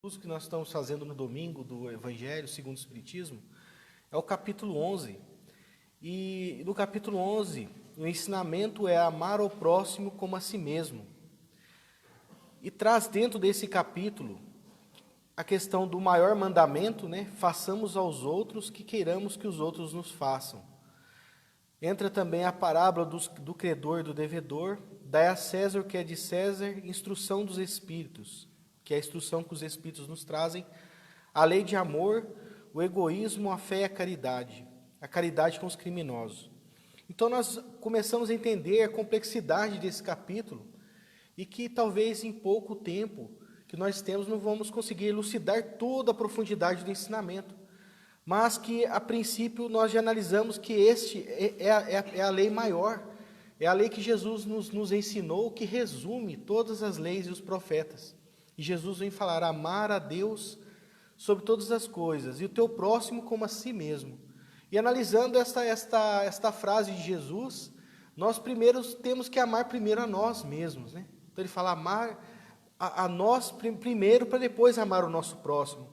O que nós estamos fazendo no domingo do Evangelho segundo o Espiritismo é o capítulo 11. E no capítulo 11, o ensinamento é amar ao próximo como a si mesmo. E traz dentro desse capítulo a questão do maior mandamento, façamos aos outros que queiramos que os outros nos façam. Entra também a parábola do credor e do devedor, dai a César o que é de César, instrução dos Espíritos, que é a instrução que os Espíritos nos trazem, a lei de amor, o egoísmo, a fé e a caridade com os criminosos. Então nós começamos a entender a complexidade desse capítulo e que talvez em pouco tempo que nós temos não vamos conseguir elucidar toda a profundidade do ensinamento, mas que a princípio nós já analisamos que este é a lei maior, é a lei que Jesus nos ensinou, que resume todas as leis e os profetas. E Jesus vem falar, amar a Deus sobre todas as coisas, e o teu próximo como a si mesmo. E analisando esta frase de Jesus, nós primeiro temos que amar primeiro a nós mesmos. Então ele fala, amar a nós primeiro, para depois amar o nosso próximo.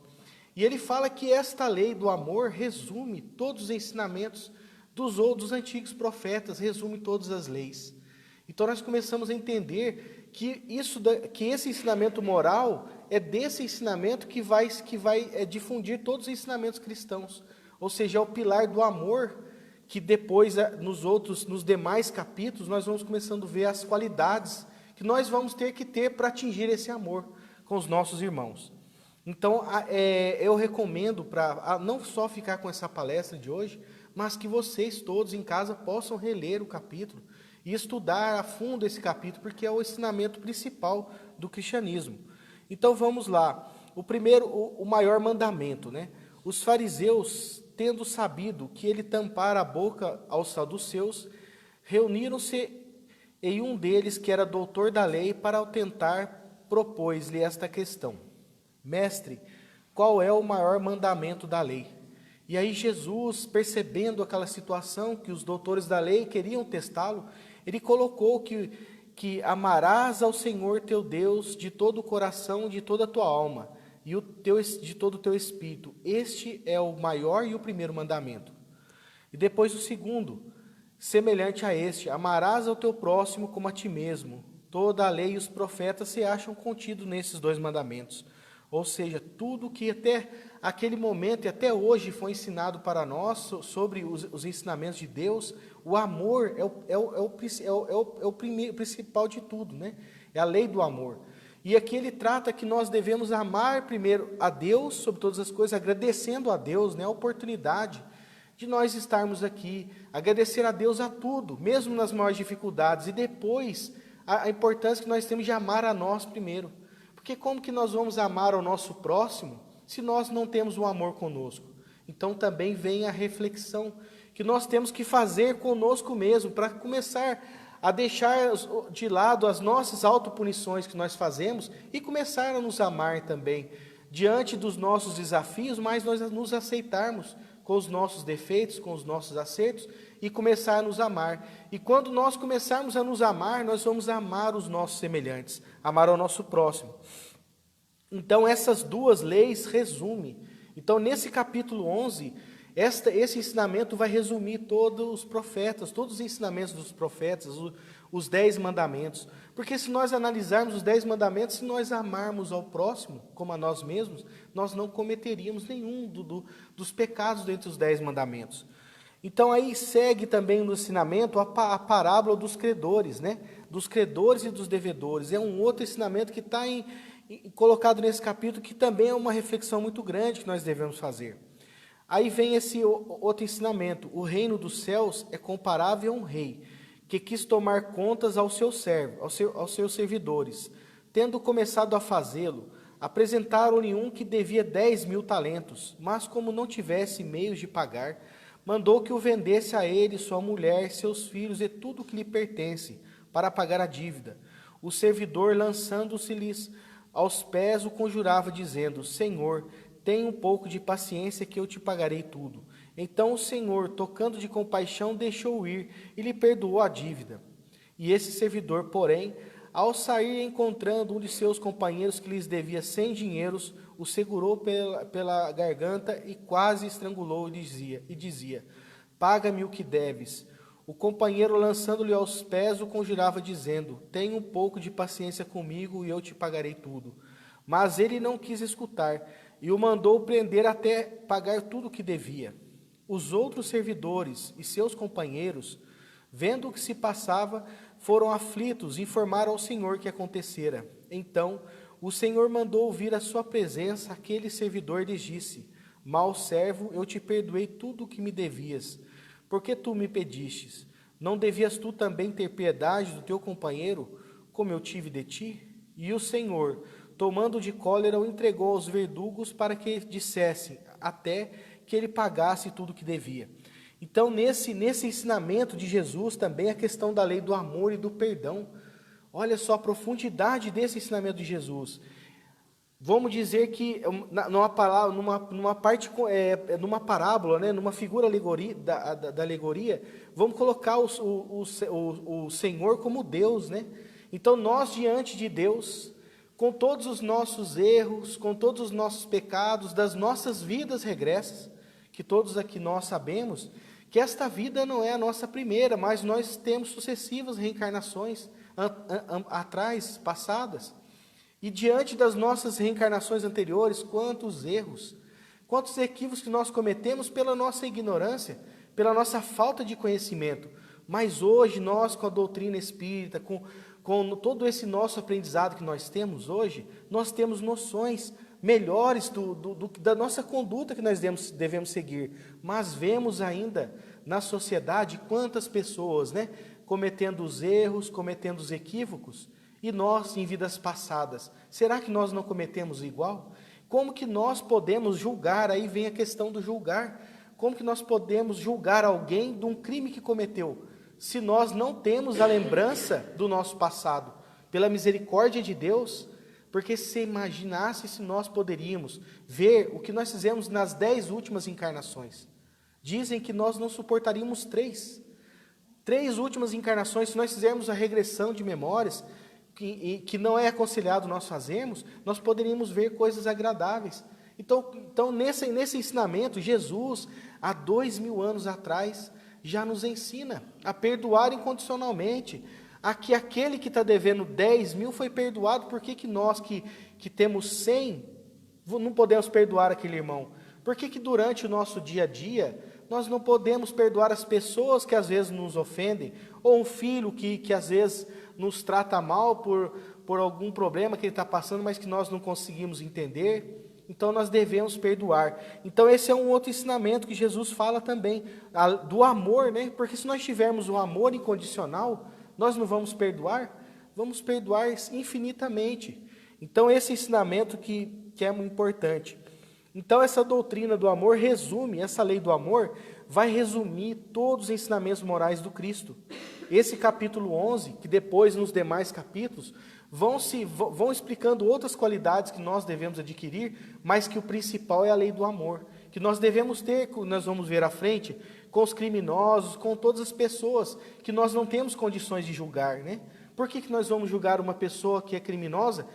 E ele fala que esta lei do amor resume todos os ensinamentos dos antigos profetas, resume todas as leis. Então nós começamos a entender que esse ensinamento moral é desse ensinamento que vai difundir todos os ensinamentos cristãos. Ou seja, é o pilar do amor, que depois, nos demais capítulos, nós vamos começando a ver as qualidades que nós vamos ter que ter para atingir esse amor com os nossos irmãos. Então, eu recomendo para não só ficar com essa palestra de hoje, mas que vocês todos em casa possam reler o capítulo e estudar a fundo esse capítulo, porque é o ensinamento principal do cristianismo. Então, vamos lá. O maior mandamento, Os fariseus, tendo sabido que ele tampara a boca aos saduceus, reuniram-se em um deles, que era doutor da lei, para o tentar, propôs-lhe esta questão. Mestre, qual é o maior mandamento da lei? E aí Jesus, percebendo aquela situação que os doutores da lei queriam testá-lo, ele colocou que amarás ao Senhor teu Deus de todo o coração, de toda a tua alma, e de todo o teu espírito. Este é o maior e o primeiro mandamento. E depois o segundo, semelhante a este, amarás ao teu próximo como a ti mesmo. Toda a lei e os profetas se acham contidos nesses dois mandamentos. Ou seja, tudo que até aquele momento e até hoje foi ensinado para nós sobre os ensinamentos de Deus, o amor é o principal de tudo, É a lei do amor. E aqui ele trata que nós devemos amar primeiro a Deus sobre todas as coisas, agradecendo a Deus, a oportunidade de nós estarmos aqui, agradecer a Deus a tudo, mesmo nas maiores dificuldades, e depois a importância que nós temos de amar a nós primeiro. Porque como que nós vamos amar ao nosso próximo se nós não temos um amor conosco? Então também vem a reflexão que nós temos que fazer conosco mesmo, para começar a deixar de lado as nossas autopunições que nós fazemos e começar a nos amar também, diante dos nossos desafios, mas nós nos aceitarmos com os nossos defeitos, com os nossos acertos, e começar a nos amar. E quando nós começarmos a nos amar, nós vamos amar os nossos semelhantes, amar ao nosso próximo. Então, essas duas leis resumem. Então, nesse capítulo 11, esse ensinamento vai resumir todos os profetas, todos os ensinamentos dos profetas, os 10 mandamentos. Porque se nós analisarmos os 10 mandamentos, se nós amarmos ao próximo como a nós mesmos, nós não cometeríamos nenhum dos pecados dentre os 10 mandamentos. Então aí segue também no ensinamento a parábola dos credores, Dos credores e dos devedores. É um outro ensinamento que está colocado nesse capítulo, que também é uma reflexão muito grande que nós devemos fazer. Aí vem esse outro ensinamento. O reino dos céus é comparável a um rei, que quis tomar contas aos seus servidores. Tendo começado a fazê-lo, apresentaram-lhe um que devia 10.000 talentos, mas como não tivesse meios de pagar, mandou que o vendesse a ele, sua mulher, seus filhos e tudo o que lhe pertence, para pagar a dívida. O servidor, lançando-se-lhes aos pés, o conjurava, dizendo, Senhor, tenha um pouco de paciência que eu te pagarei tudo. Então o Senhor, tocando de compaixão, deixou ir e lhe perdoou a dívida. E esse servidor, porém, Ao sair, encontrando um de seus companheiros que lhes devia 100 dinheiros, o segurou pela garganta e quase estrangulou e dizia: paga-me o que deves. O companheiro, lançando-lhe aos pés, o conjurava, dizendo: tenha um pouco de paciência comigo e eu te pagarei tudo. Mas ele não quis escutar e o mandou prender até pagar tudo o que devia. Os outros servidores e seus companheiros, vendo o que se passava, foram aflitos e informaram ao Senhor o que acontecera. Então o Senhor mandou vir à sua presença aquele servidor e lhes disse: mau servo, eu te perdoei tudo o que me devias. Porque tu me pedistes? Não devias tu também ter piedade do teu companheiro, como eu tive de ti? E o Senhor, tomando de cólera, o entregou aos verdugos para que dissessem, até que ele pagasse tudo o que devia. Então, nesse ensinamento de Jesus, também a questão da lei do amor e do perdão. Olha só a profundidade desse ensinamento de Jesus. Vamos dizer que numa parábola, né, numa figura da alegoria, vamos colocar o Senhor como Deus, né? Então nós diante de Deus, com todos os nossos erros, com todos os nossos pecados, das nossas vidas regressas, que todos aqui nós sabemos, que esta vida não é a nossa primeira, mas nós temos sucessivas reencarnações atrás, passadas. E diante das nossas reencarnações anteriores, quantos erros, quantos equívocos que nós cometemos pela nossa ignorância, pela nossa falta de conhecimento. Mas hoje nós, com a doutrina espírita, com todo esse nosso aprendizado que nós temos hoje, nós temos noções melhores da nossa conduta que nós devemos seguir. Mas vemos ainda na sociedade quantas pessoas, né, cometendo os erros, cometendo os equívocos. E nós, em vidas passadas, será que nós não cometemos igual? Como que nós podemos julgar? Aí vem a questão do julgar. Como que nós podemos julgar alguém de um crime que cometeu, se nós não temos a lembrança do nosso passado? Pela misericórdia de Deus, porque se imaginasse se nós poderíamos ver o que nós fizemos nas 10 últimas encarnações. Dizem que nós não suportaríamos 3 últimas encarnações, se nós fizermos a regressão de memórias, que não é aconselhado nós fazermos, nós poderíamos ver coisas agradáveis. Então nesse ensinamento, Jesus, há 2000 anos atrás, já nos ensina a perdoar incondicionalmente. Aqui, aquele que está devendo 10 mil foi perdoado. Por que nós que temos 100 não podemos perdoar aquele irmão? Por que durante o nosso dia a dia nós não podemos perdoar as pessoas que às vezes nos ofendem? Ou um filho que às vezes nos trata mal por algum problema que ele está passando, mas que nós não conseguimos entender? Então nós devemos perdoar. Então esse é um outro ensinamento que Jesus fala também, do amor, né? Porque se nós tivermos um amor incondicional, nós não vamos perdoar? Vamos perdoar infinitamente. Então esse ensinamento que é muito importante. Então essa doutrina do amor resume, essa lei do amor vai resumir todos os ensinamentos morais do Cristo. Esse capítulo 11, que depois nos demais capítulos, vão explicando outras qualidades que nós devemos adquirir, mas que o principal é a lei do amor, que nós devemos ter, nós vamos ver à frente, com os criminosos, com todas as pessoas que nós não temos condições de julgar, né? Por que nós vamos julgar uma pessoa que é criminosa,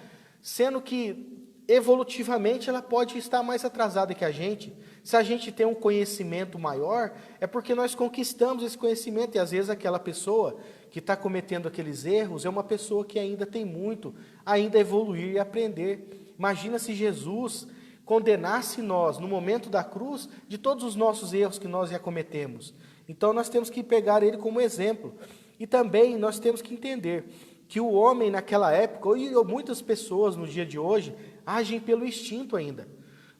sendo que evolutivamente ela pode estar mais atrasada que a gente? Se a gente tem um conhecimento maior, é porque nós conquistamos esse conhecimento, e às vezes aquela pessoa que está cometendo aqueles erros é uma pessoa que ainda tem muito, ainda a evoluir e aprender. Imagina se Jesus condenasse nós, no momento da cruz, de todos os nossos erros que nós já cometemos. Então nós temos que pegar ele como exemplo. E também nós temos que entender que o homem naquela época, e muitas pessoas no dia de hoje, agem pelo instinto ainda.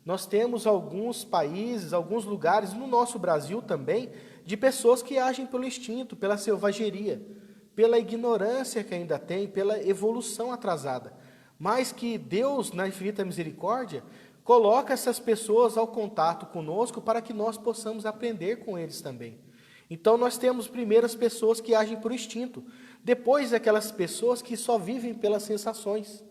Nós temos alguns países, alguns lugares, no nosso Brasil também, de pessoas que agem pelo instinto, pela selvageria, pela ignorância que ainda tem, pela evolução atrasada. Mas que Deus, na infinita misericórdia, coloca essas pessoas ao contato conosco para que nós possamos aprender com eles também. Então nós temos primeiro as pessoas que agem por instinto, depois aquelas pessoas que só vivem pelas sensações.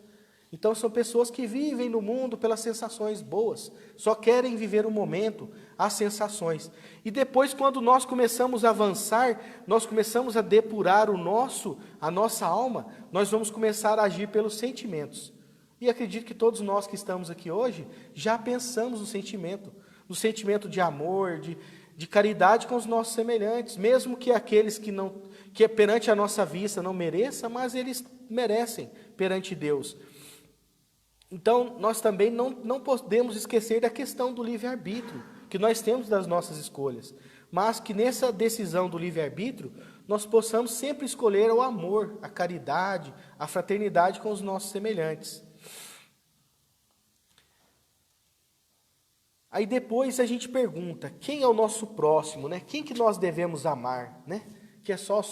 Então são pessoas que vivem no mundo pelas sensações boas, só querem viver o momento, as sensações. E depois, quando nós começamos a avançar, nós começamos a depurar a nossa alma, nós vamos começar a agir pelos sentimentos. E acredito que todos nós que estamos aqui hoje já pensamos no sentimento de amor, de caridade com os nossos semelhantes, mesmo que aqueles que perante a nossa vista não mereçam, mas eles merecem perante Deus. Então, nós também não podemos esquecer da questão do livre-arbítrio, que nós temos das nossas escolhas, mas que nessa decisão do livre-arbítrio, nós possamos sempre escolher o amor, a caridade, a fraternidade com os nossos semelhantes. Aí depois a gente pergunta, quem é o nosso próximo, né? Quem que nós devemos amar, né? Que é só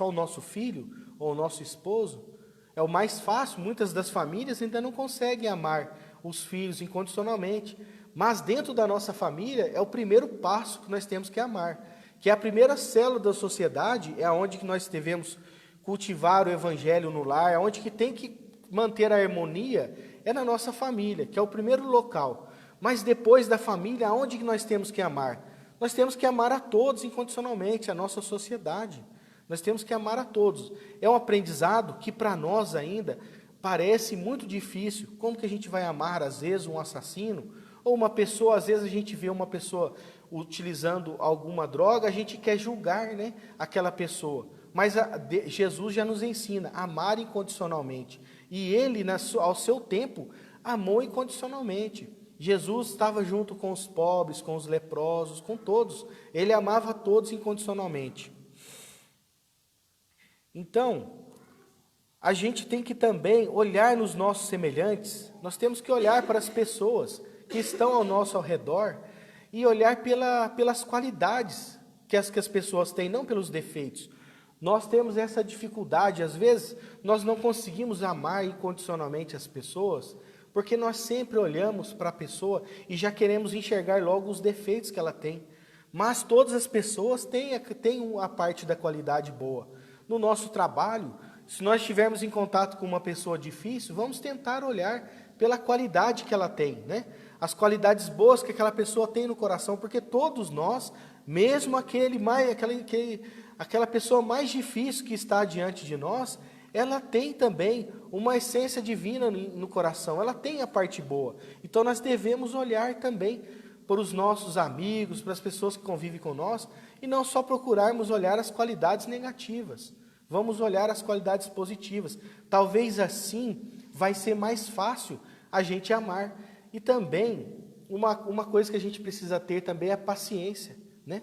o nosso filho ou o nosso esposo? É o mais fácil, muitas das famílias ainda não conseguem amar os filhos incondicionalmente, mas dentro da nossa família é o primeiro passo que nós temos que amar, que é a primeira célula da sociedade, é onde que nós devemos cultivar o evangelho no lar, é onde que tem que manter a harmonia, é na nossa família, que é o primeiro local. Mas depois da família, aonde que nós temos que amar? Nós temos que amar a todos incondicionalmente, a nossa sociedade. Nós temos que amar a todos. É um aprendizado que para nós ainda parece muito difícil. Como que a gente vai amar, às vezes, um assassino? Ou uma pessoa, às vezes a gente vê uma pessoa utilizando alguma droga, a gente quer julgar, né, aquela pessoa. Mas Jesus já nos ensina a amar incondicionalmente. E Ele, ao seu tempo, amou incondicionalmente. Jesus estava junto com os pobres, com os leprosos, com todos. Ele amava a todos incondicionalmente. Então, a gente tem que também olhar nos nossos semelhantes, nós temos que olhar para as pessoas que estão ao nosso redor e olhar pelas qualidades que as pessoas têm, não pelos defeitos. Nós temos essa dificuldade, às vezes, nós não conseguimos amar incondicionalmente as pessoas, porque nós sempre olhamos para a pessoa e já queremos enxergar logo os defeitos que ela tem. Mas todas as pessoas têm a parte da qualidade boa. No nosso trabalho, se nós estivermos em contato com uma pessoa difícil, vamos tentar olhar pela qualidade que ela tem, né? As qualidades boas que aquela pessoa tem no coração, porque todos nós, mesmo aquela pessoa mais difícil que está diante de nós, ela tem também uma essência divina no coração, ela tem a parte boa. Então nós devemos olhar também para os nossos amigos, para as pessoas que convivem com nós, e não só procurarmos olhar as qualidades negativas. Vamos olhar as qualidades positivas. Talvez assim vai ser mais fácil a gente amar. E também, uma coisa que a gente precisa ter também é a paciência, né?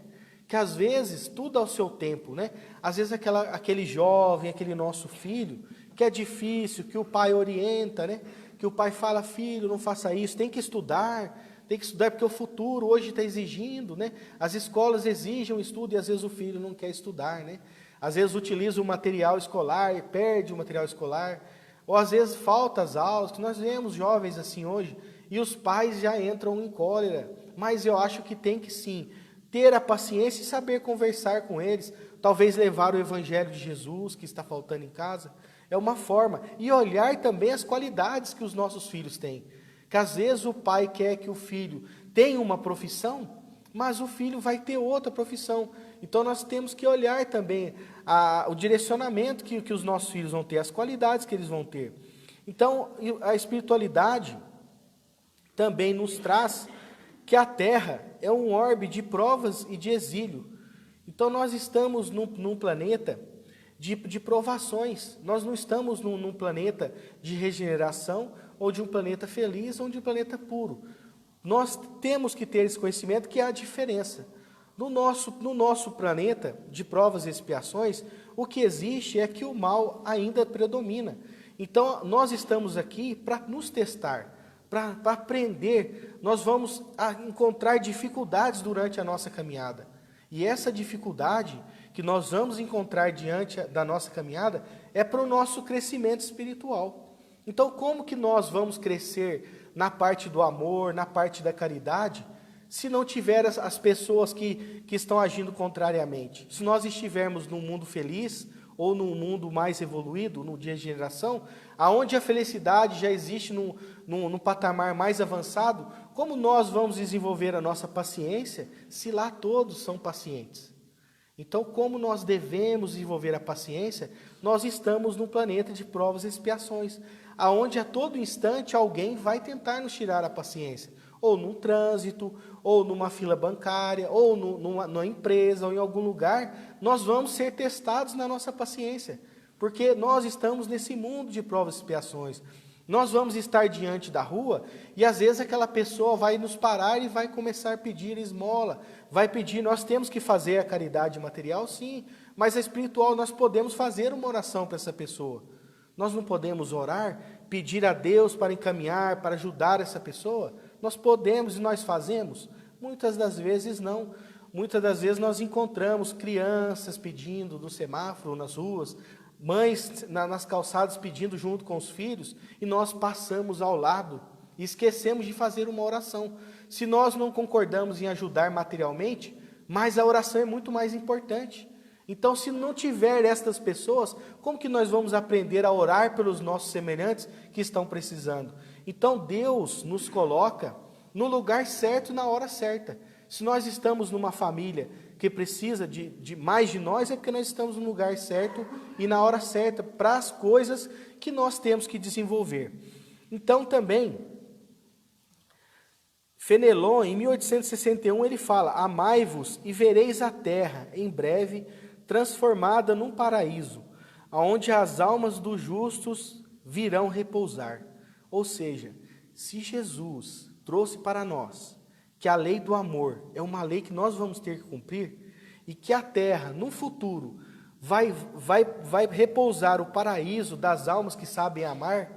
Que às vezes, tudo ao seu tempo, né? Às vezes aquele jovem, aquele nosso filho, que é difícil, que o pai orienta, né? Que o pai fala, filho, não faça isso, tem que estudar porque o futuro hoje está exigindo, né? As escolas exigem o estudo e às vezes o filho não quer estudar, né? Às vezes utiliza o material escolar e perde o material escolar, ou às vezes falta as aulas, que nós vemos jovens assim hoje, e os pais já entram em cólera, mas eu acho que tem que sim, ter a paciência e saber conversar com eles, talvez levar o evangelho de Jesus que está faltando em casa, é uma forma, e olhar também as qualidades que os nossos filhos têm, que às vezes o pai quer que o filho tenha uma profissão, mas o filho vai ter outra profissão. Então nós temos que olhar também o direcionamento que os nossos filhos vão ter, as qualidades que eles vão ter. Então a espiritualidade também nos traz que a Terra é um orbe de provas e de exílio. Então nós estamos num planeta de provações. Nós não estamos num planeta de regeneração, ou de um planeta feliz, ou de um planeta puro. Nós temos que ter esse conhecimento que há a diferença. No nosso planeta de provas e expiações, o que existe é que o mal ainda predomina. Então, nós estamos aqui para nos testar, para aprender. Nós vamos encontrar dificuldades durante a nossa caminhada. E essa dificuldade que nós vamos encontrar diante da nossa caminhada é para o nosso crescimento espiritual. Então, como que nós vamos crescer na parte do amor, na parte da caridade, se não tiver as pessoas que estão agindo contrariamente? Se nós estivermos num mundo feliz, ou num mundo mais evoluído, no dia de geração, aonde a felicidade já existe num patamar mais avançado, como nós vamos desenvolver a nossa paciência se lá todos são pacientes? Então, como nós devemos desenvolver a paciência, nós estamos num planeta de provas e expiações, aonde a todo instante alguém vai tentar nos tirar a paciência, ou num trânsito, ou numa fila bancária, ou numa empresa, ou em algum lugar, nós vamos ser testados na nossa paciência, porque nós estamos nesse mundo de provas e expiações. Nós vamos estar diante da rua e às vezes aquela pessoa vai nos parar e vai começar a pedir esmola, vai pedir, nós temos que fazer a caridade material, sim, mas a espiritual nós podemos fazer uma oração para essa pessoa. Nós não podemos orar, pedir a Deus para encaminhar, para ajudar essa pessoa? Nós podemos e nós fazemos? Muitas das vezes não. Muitas das vezes nós encontramos crianças pedindo no semáforo, nas ruas, mães nas calçadas pedindo junto com os filhos, e nós passamos ao lado e esquecemos de fazer uma oração. Se nós não concordamos em ajudar materialmente, mas a oração é muito mais importante. Então, se não tiver estas pessoas, como que nós vamos aprender a orar pelos nossos semelhantes que estão precisando? Então, Deus nos coloca no lugar certo e na hora certa. Se nós estamos numa família que precisa de mais de nós, é porque nós estamos no lugar certo e na hora certa para as coisas que nós temos que desenvolver. Então, também, Fenelon, em 1861, ele fala: amai-vos e vereis a terra, em breve, transformada num paraíso, onde as almas dos justos virão repousar. Ou seja, se Jesus trouxe para nós que a lei do amor é uma lei que nós vamos ter que cumprir, e que a terra, no futuro, vai repousar o paraíso das almas que sabem amar,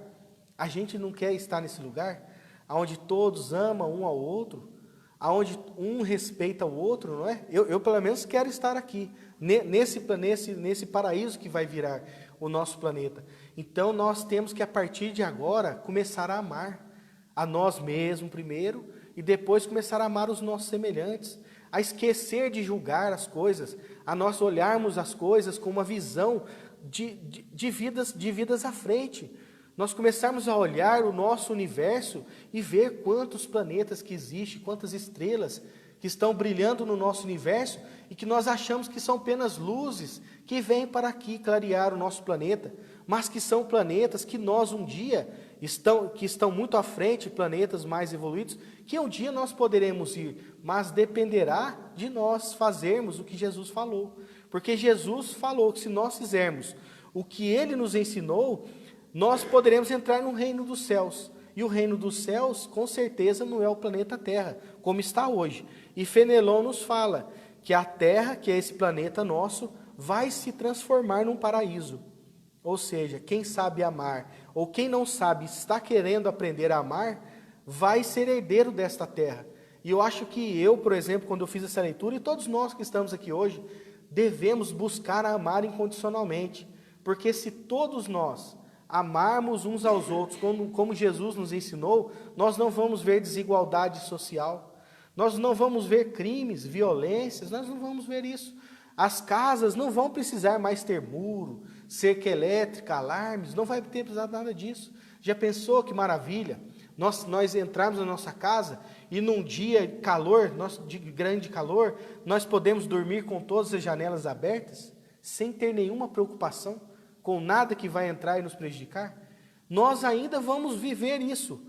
a gente não quer estar nesse lugar, onde todos amam um ao outro, onde um respeita o outro, não é? Eu pelo menos quero estar aqui, nesse paraíso que vai virar o nosso planeta. Então nós temos que, a partir de agora, começar a amar a nós mesmos primeiro, e depois começar a amar os nossos semelhantes, a esquecer de julgar as coisas, a nós olharmos as coisas com uma visão de vidas à frente. Nós começarmos a olhar o nosso universo e ver quantos planetas que existem, quantas estrelas que estão brilhando no nosso universo e que nós achamos que são apenas luzes que vêm para aqui clarear o nosso planeta, mas que são planetas que nós um dia estão muito à frente, planetas mais evoluídos, que um dia nós poderemos ir, mas dependerá de nós fazermos o que Jesus falou. Porque Jesus falou que se nós fizermos o que Ele nos ensinou, nós poderemos entrar no reino dos céus. E o reino dos céus, com certeza, não é o planeta Terra, como está hoje. E Fenelon nos fala que a Terra, que é esse planeta nosso, vai se transformar num paraíso. Ou seja, quem sabe amar, ou quem não sabe, está querendo aprender a amar, vai ser herdeiro desta terra. E eu acho que eu, por exemplo, quando eu fiz essa leitura, e todos nós que estamos aqui hoje, devemos buscar amar incondicionalmente. Porque se todos nós amarmos uns aos outros, como Jesus nos ensinou, nós não vamos ver desigualdade social, nós não vamos ver crimes, violências, nós não vamos ver isso. As casas não vão precisar mais ter muro, cerca elétrica, alarmes, não vai ter precisado nada disso. Já pensou que maravilha? Nós entrarmos na nossa casa e num dia de grande calor, nós podemos dormir com todas as janelas abertas, sem ter nenhuma preocupação, com nada que vai entrar e nos prejudicar? Nós ainda vamos viver isso,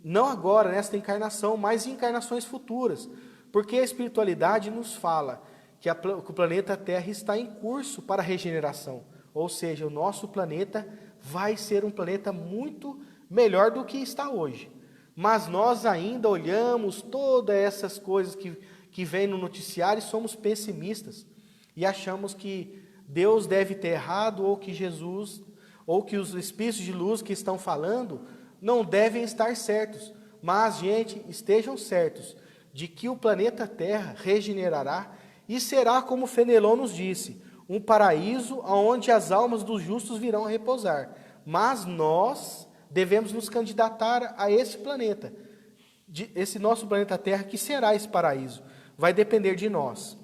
não agora, nesta encarnação, mas em encarnações futuras, porque a espiritualidade nos fala que o planeta Terra está em curso para a regeneração, ou seja, o nosso planeta vai ser um planeta muito melhor do que está hoje. Mas nós ainda olhamos todas essas coisas que vêm no noticiário e somos pessimistas, e achamos que Deus deve ter errado, ou que Jesus, ou que os espíritos de luz que estão falando não devem estar certos. Mas, gente, estejam certos de que o planeta Terra regenerará e será, como Fenelon nos disse, um paraíso onde as almas dos justos virão a repousar. Mas nós devemos nos candidatar a esse planeta, esse nosso planeta Terra, que será esse paraíso. Vai depender de nós.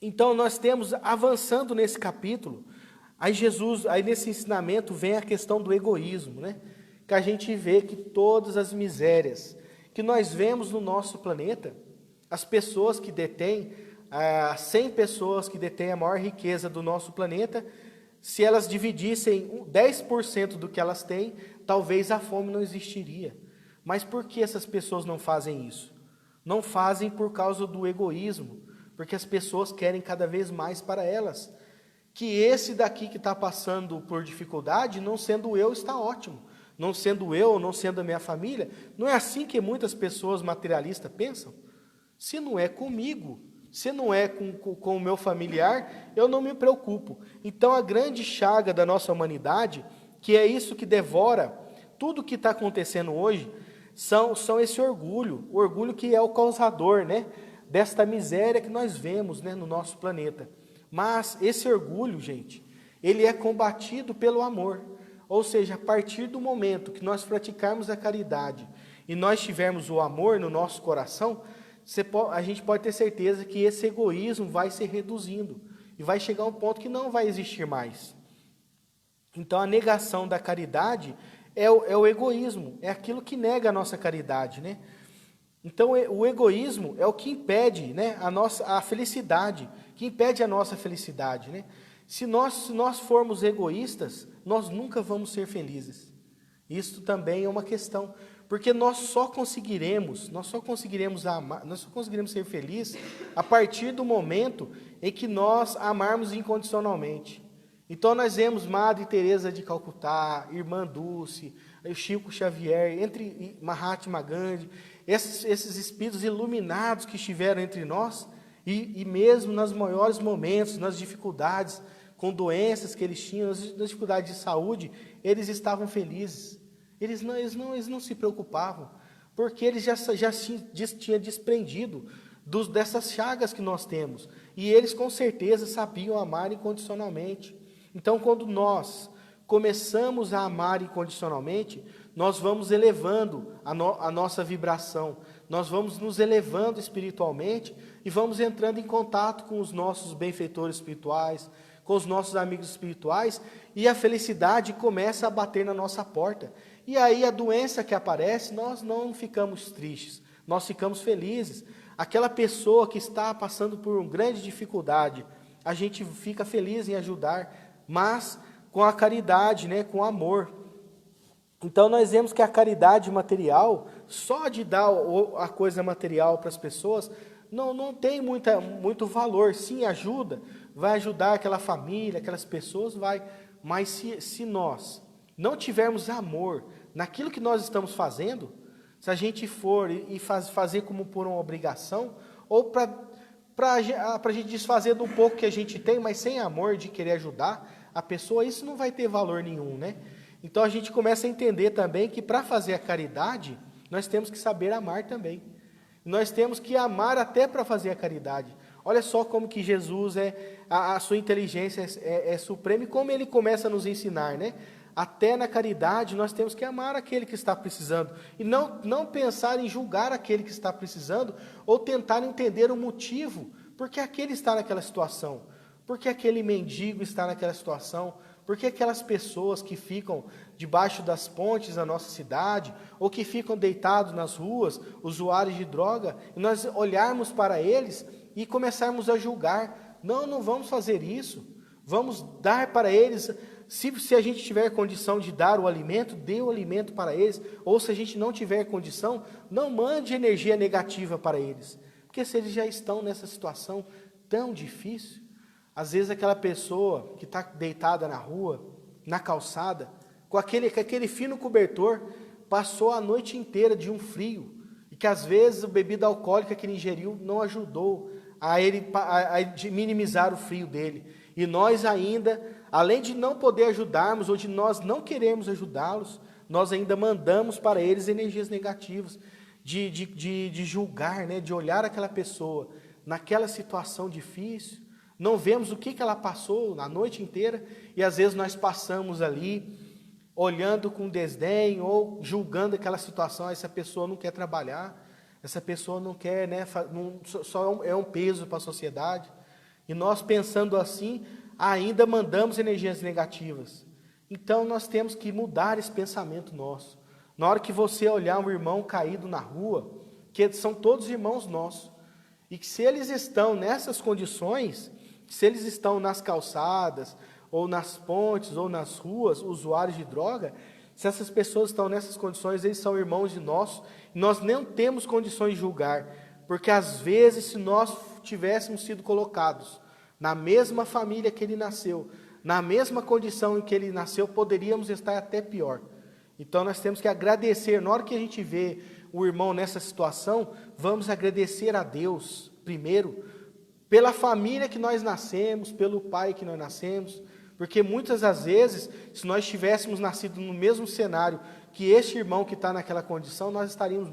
Então, nós temos, avançando nesse capítulo, Aí nesse ensinamento vem a questão do egoísmo, né? Que a gente vê que todas as misérias que nós vemos no nosso planeta, as pessoas que detêm, 100 pessoas que detêm a maior riqueza do nosso planeta, se elas dividissem 10% do que elas têm, talvez a fome não existiria. Mas por que essas pessoas não fazem isso? Não fazem por causa do egoísmo, porque as pessoas querem cada vez mais para elas. Que esse daqui que está passando por dificuldade, não sendo eu, está ótimo. Não sendo eu, não sendo a minha família, não é assim que muitas pessoas materialistas pensam? Se não é comigo, se não é com o meu familiar, eu não me preocupo. Então a grande chaga da nossa humanidade, que é isso que devora tudo que está acontecendo hoje, são esse orgulho, o orgulho que é o causador, né, desta miséria que nós vemos, né, no nosso planeta. Mas esse orgulho, gente, ele é combatido pelo amor. Ou seja, a partir do momento que nós praticarmos a caridade e nós tivermos o amor no nosso coração, a gente pode ter certeza que esse egoísmo vai se reduzindo e vai chegar a um ponto que não vai existir mais. Então, a negação da caridade é o egoísmo, é aquilo que nega a nossa caridade, né? Então, o egoísmo é o que impede, né, a felicidade, que impede a nossa felicidade, né? Se nós formos egoístas, nós nunca vamos ser felizes. Isso também é uma questão, porque nós só conseguiremos amar, nós só conseguiremos ser felizes a partir do momento em que nós amarmos incondicionalmente. Então nós vemos Madre Teresa de Calcutá, Irmã Dulce, Chico Xavier, entre Mahatma Gandhi, esses espíritos iluminados que estiveram entre nós, e mesmo nos maiores momentos, nas dificuldades, com doenças que eles tinham, nas dificuldades de saúde, eles estavam felizes. Eles não se preocupavam, porque eles já tinham desprendido dessas chagas que nós temos. E eles com certeza sabiam amar incondicionalmente. Então, quando nós começamos a amar incondicionalmente, nós vamos elevando a nossa vibração, nós vamos nos elevando espiritualmente e vamos entrando em contato com os nossos benfeitores espirituais, com os nossos amigos espirituais, e a felicidade começa a bater na nossa porta. E aí a doença que aparece, nós não ficamos tristes, nós ficamos felizes. Aquela pessoa que está passando por uma grande dificuldade, a gente fica feliz em ajudar, mas com a caridade, né, com amor. Então nós vemos que a caridade material, só de dar a coisa material para as pessoas, não tem muito valor. Sim, ajuda, vai ajudar aquela família, aquelas pessoas, vai. Mas se nós não tivermos amor naquilo que nós estamos fazendo, se a gente for e fazer como por uma obrigação, ou para a gente desfazer do pouco que a gente tem, mas sem amor de querer ajudar a pessoa, isso não vai ter valor nenhum, né? Então a gente começa a entender também que para fazer a caridade, nós temos que saber amar também. Nós temos que amar até para fazer a caridade. Olha só como que Jesus a sua inteligência é suprema e como ele começa a nos ensinar, né? Até na caridade nós temos que amar aquele que está precisando e não pensar em julgar aquele que está precisando ou tentar entender o motivo porque aquele está naquela situação, porque aquele mendigo está naquela situação, porque aquelas pessoas que ficam debaixo das pontes da nossa cidade ou que ficam deitados nas ruas, usuários de droga, e nós olharmos para eles e começarmos a julgar. Não vamos fazer isso. Vamos dar para eles. Se a gente tiver condição de dar o alimento, dê o alimento para eles. Ou se a gente não tiver condição, não mande energia negativa para eles. Porque se eles já estão nessa situação tão difícil, às vezes aquela pessoa que está deitada na rua, na calçada, com aquele fino cobertor, passou a noite inteira de um frio, e que às vezes a bebida alcoólica que ele ingeriu não ajudou a minimizar o frio dele. E nós ainda, além de não poder ajudarmos, ou de nós não queremos ajudá-los, nós ainda mandamos para eles energias negativas, de julgar, né, de olhar aquela pessoa naquela situação difícil. Não vemos o que ela passou a noite inteira, e às vezes nós passamos ali, olhando com desdém, ou julgando aquela situação. Essa pessoa não quer trabalhar, essa pessoa não quer, né, só é um peso para a sociedade. E nós pensando assim, ainda mandamos energias negativas. Então nós temos que mudar esse pensamento nosso. Na hora que você olhar um irmão caído na rua, que são todos irmãos nossos, e que se eles estão nessas condições, se eles estão nas calçadas, ou nas pontes, ou nas ruas, usuários de droga, se essas pessoas estão nessas condições, eles são irmãos de nós, e nós não temos condições de julgar, porque às vezes se nós tivéssemos sido colocados na mesma família que ele nasceu, na mesma condição em que ele nasceu, poderíamos estar até pior. Então nós temos que agradecer, na hora que a gente vê o irmão nessa situação, vamos agradecer a Deus, primeiro, pela família que nós nascemos, pelo pai que nós nascemos, porque muitas das vezes, se nós tivéssemos nascido no mesmo cenário que este irmão que está naquela condição, nós estaríamos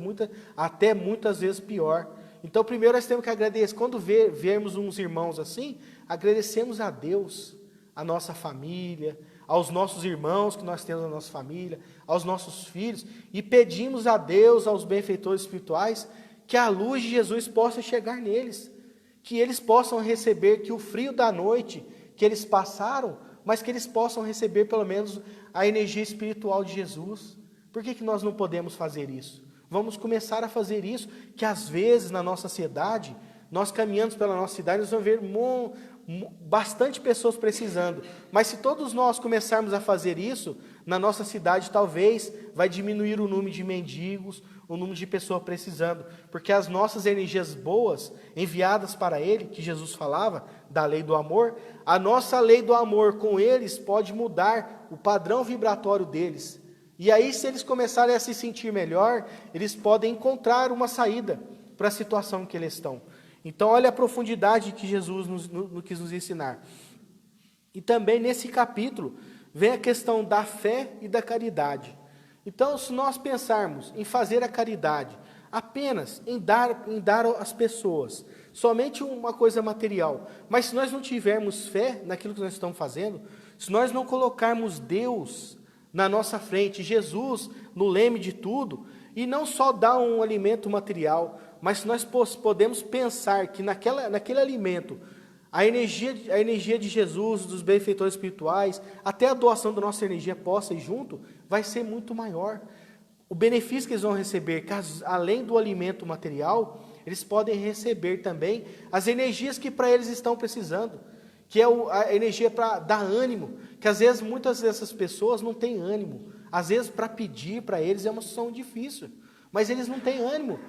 até muitas vezes pior. Então primeiro nós temos que agradecer, quando vermos uns irmãos assim, agradecemos a Deus, a nossa família, aos nossos irmãos que nós temos na nossa família, aos nossos filhos, e pedimos a Deus, aos benfeitores espirituais, que a luz de Jesus possa chegar neles, que eles possam receber, que o frio da noite que eles passaram, mas que eles possam receber pelo menos a energia espiritual de Jesus. Por que nós não podemos fazer isso? Vamos começar a fazer isso, que às vezes na nossa cidade, nós caminhando pela nossa cidade, nós vamos ver bastante pessoas precisando, mas se todos nós começarmos a fazer isso, na nossa cidade talvez vai diminuir o número de mendigos, o número de pessoas precisando, porque as nossas energias boas, enviadas para Ele, que Jesus falava, da lei do amor, a nossa lei do amor com eles pode mudar o padrão vibratório deles, e aí se eles começarem a se sentir melhor, eles podem encontrar uma saída para a situação em que eles estão. Então, olha a profundidade que Jesus quis nos ensinar. E também nesse capítulo, vem a questão da fé e da caridade. Então, se nós pensarmos em fazer a caridade apenas em dar às pessoas, somente uma coisa material, mas se nós não tivermos fé naquilo que nós estamos fazendo, se nós não colocarmos Deus na nossa frente, Jesus no leme de tudo, e não só dar um alimento material, mas se nós podemos pensar que naquele alimento, a energia de Jesus, dos benfeitores espirituais, até a doação da nossa energia possa ir junto, vai ser muito maior. O benefício que eles vão receber, além do alimento material, eles podem receber também as energias que para eles estão precisando, que é a energia para dar ânimo, que às vezes muitas dessas pessoas não têm ânimo, às vezes para pedir para eles é uma situação difícil, mas eles não têm ânimo.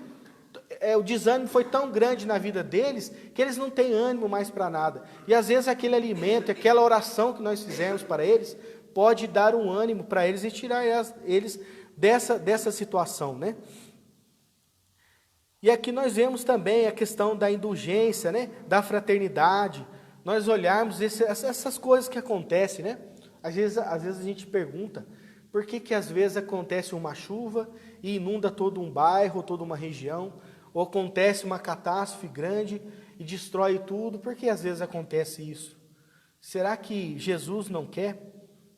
O desânimo foi tão grande na vida deles, que eles não têm ânimo mais para nada. E às vezes aquele alimento, aquela oração que nós fizemos para eles, pode dar um ânimo para eles e tirar eles dessa situação, né? E aqui nós vemos também a questão da indulgência, né? Da fraternidade. Nós olharmos essas coisas que acontecem, né? Às vezes a gente pergunta, por que às vezes acontece uma chuva e inunda todo um bairro, toda uma região, ou acontece uma catástrofe grande e destrói tudo? Por que às vezes acontece isso? Será que Jesus não quer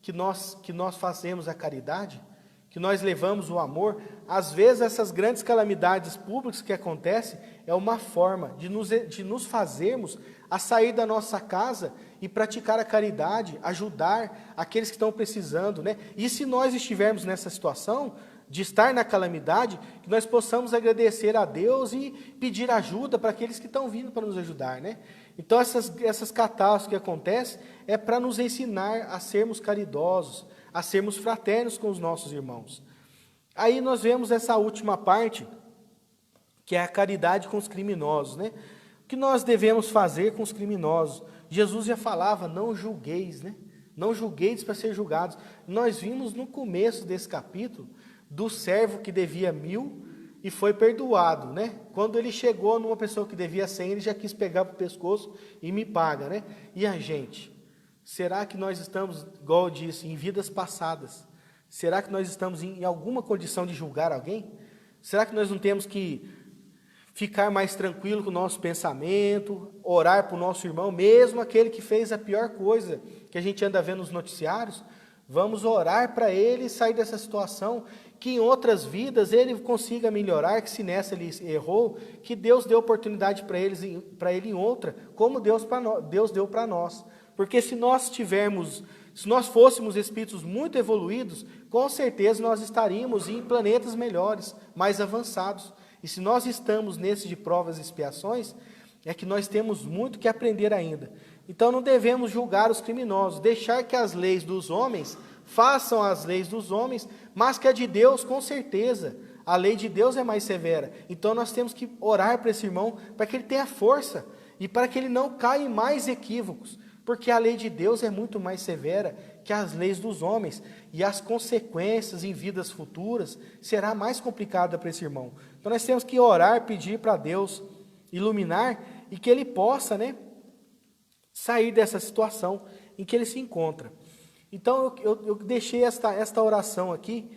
que nós façamos a caridade? Que nós levamos o amor? Às vezes essas grandes calamidades públicas que acontecem é uma forma de nos fazermos a sair da nossa casa e praticar a caridade, ajudar aqueles que estão precisando, né? E se nós estivermos nessa situação de estar na calamidade, que nós possamos agradecer a Deus e pedir ajuda para aqueles que estão vindo para nos ajudar, né? Então essas catástrofes que acontecem é para nos ensinar a sermos caridosos, a sermos fraternos com os nossos irmãos. Aí nós vemos essa última parte, que é a caridade com os criminosos, né? O que nós devemos fazer com os criminosos? Jesus já falava, não julgueis, né? Não julgueis para ser julgados. Nós vimos no começo desse capítulo, do servo que devia 1.000 e foi perdoado, né? Quando ele chegou numa pessoa que devia 100, ele já quis pegar para o pescoço e me paga, né? E a gente? Será que nós estamos, igual eu disse, em vidas passadas? Será que nós estamos em alguma condição de julgar alguém? Será que nós não temos que ficar mais tranquilo com o nosso pensamento, orar para o nosso irmão, mesmo aquele que fez a pior coisa que a gente anda vendo nos noticiários? Vamos orar para ele sair dessa situação, que em outras vidas ele consiga melhorar, que se nessa ele errou, que Deus dê oportunidade para ele em outra, como Deus deu para nós. Porque se nós fôssemos espíritos muito evoluídos, com certeza nós estaríamos em planetas melhores, mais avançados. E se nós estamos nesse de provas e expiações, é que nós temos muito que aprender ainda. Então não devemos julgar os criminosos, deixar que as leis dos homens façam as leis dos homens, mas que a de Deus, com certeza, a lei de Deus é mais severa. Então nós temos que orar para esse irmão, para que ele tenha força e para que ele não caia em mais equívocos, porque a lei de Deus é muito mais severa que as leis dos homens, e as consequências em vidas futuras será mais complicada para esse irmão. Então nós temos que orar, pedir para Deus iluminar e que ele possa, sair dessa situação em que ele se encontra. Então eu deixei esta oração aqui,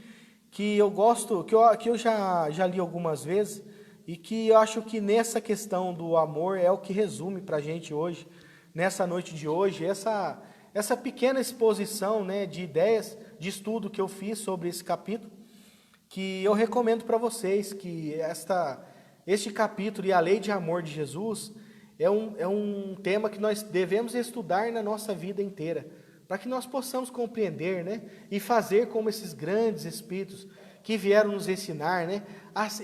que eu gosto, que eu já li algumas vezes, e que eu acho que nessa questão do amor é o que resume para a gente hoje, nessa noite de hoje, essa pequena exposição, de ideias, de estudo que eu fiz sobre esse capítulo, que eu recomendo para vocês, que este capítulo e a lei de amor de Jesus é um tema que nós devemos estudar na nossa vida inteira, para que nós possamos compreender, e fazer como esses grandes espíritos que vieram nos ensinar,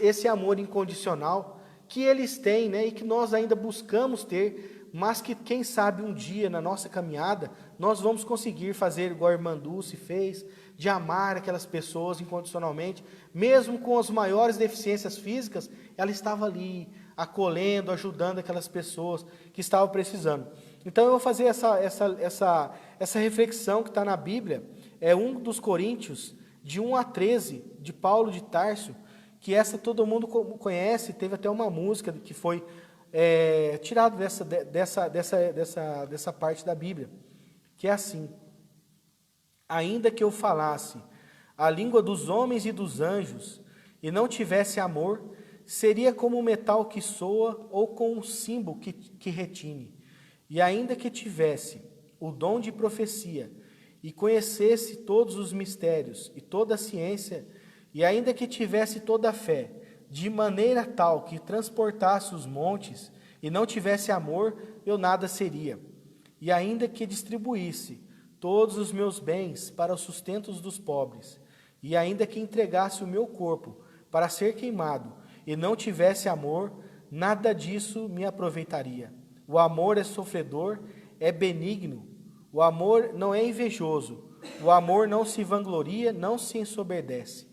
esse amor incondicional que eles têm, e que nós ainda buscamos ter, mas que quem sabe um dia na nossa caminhada nós vamos conseguir fazer igual a irmã Dulce fez, de amar aquelas pessoas incondicionalmente, mesmo com as maiores deficiências físicas, ela estava ali acolhendo, ajudando aquelas pessoas que estavam precisando. Então eu vou fazer essa reflexão que está na Bíblia, é 1 dos Coríntios, de 1 a 13, de Paulo de Tarso, que essa todo mundo conhece, teve até uma música que foi tirado dessa parte da Bíblia, que é assim: ainda que eu falasse a língua dos homens e dos anjos, e não tivesse amor, seria como um metal que soa, ou com um símbolo que retine. E ainda que tivesse o dom de profecia, e conhecesse todos os mistérios, e toda a ciência, e ainda que tivesse toda a fé, de maneira tal que transportasse os montes, e não tivesse amor, eu nada seria. E ainda que distribuísse todos os meus bens para os sustentos dos pobres, e ainda que entregasse o meu corpo para ser queimado, e não tivesse amor, nada disso me aproveitaria. O amor é sofredor, é benigno, o amor não é invejoso, o amor não se vangloria, não se ensoberbece,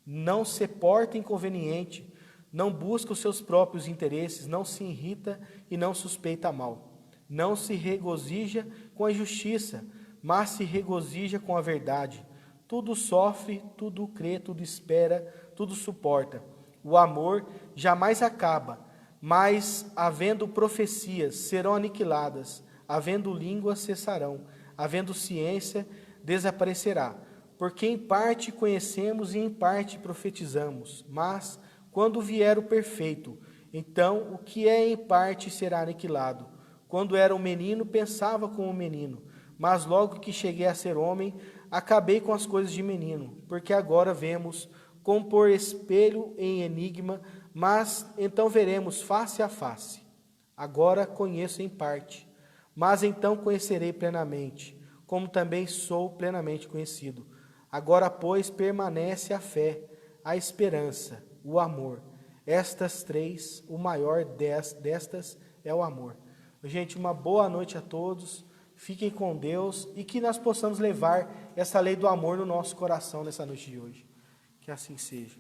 não se porta inconveniente, não busca os seus próprios interesses, não se irrita e não suspeita mal, não se regozija com a injustiça, mas se regozija com a verdade. Tudo sofre, tudo crê, tudo espera, tudo suporta. O amor jamais acaba, mas, havendo profecias, serão aniquiladas, havendo línguas, cessarão, havendo ciência, desaparecerá. Porque em parte conhecemos e em parte profetizamos, mas, quando vier o perfeito, então o que é em parte será aniquilado. Quando era um menino, pensava como um menino, mas logo que cheguei a ser homem, acabei com as coisas de menino, porque agora vemos como por espelho em enigma, mas então veremos face a face. Agora conheço em parte, mas então conhecerei plenamente, como também sou plenamente conhecido. Agora, pois, permanece a fé, a esperança, o amor. Estas três, o maior destas é o amor. Gente, uma boa noite a todos. Fiquem com Deus e que nós possamos levar essa lei do amor no nosso coração nessa noite de hoje. Que assim seja.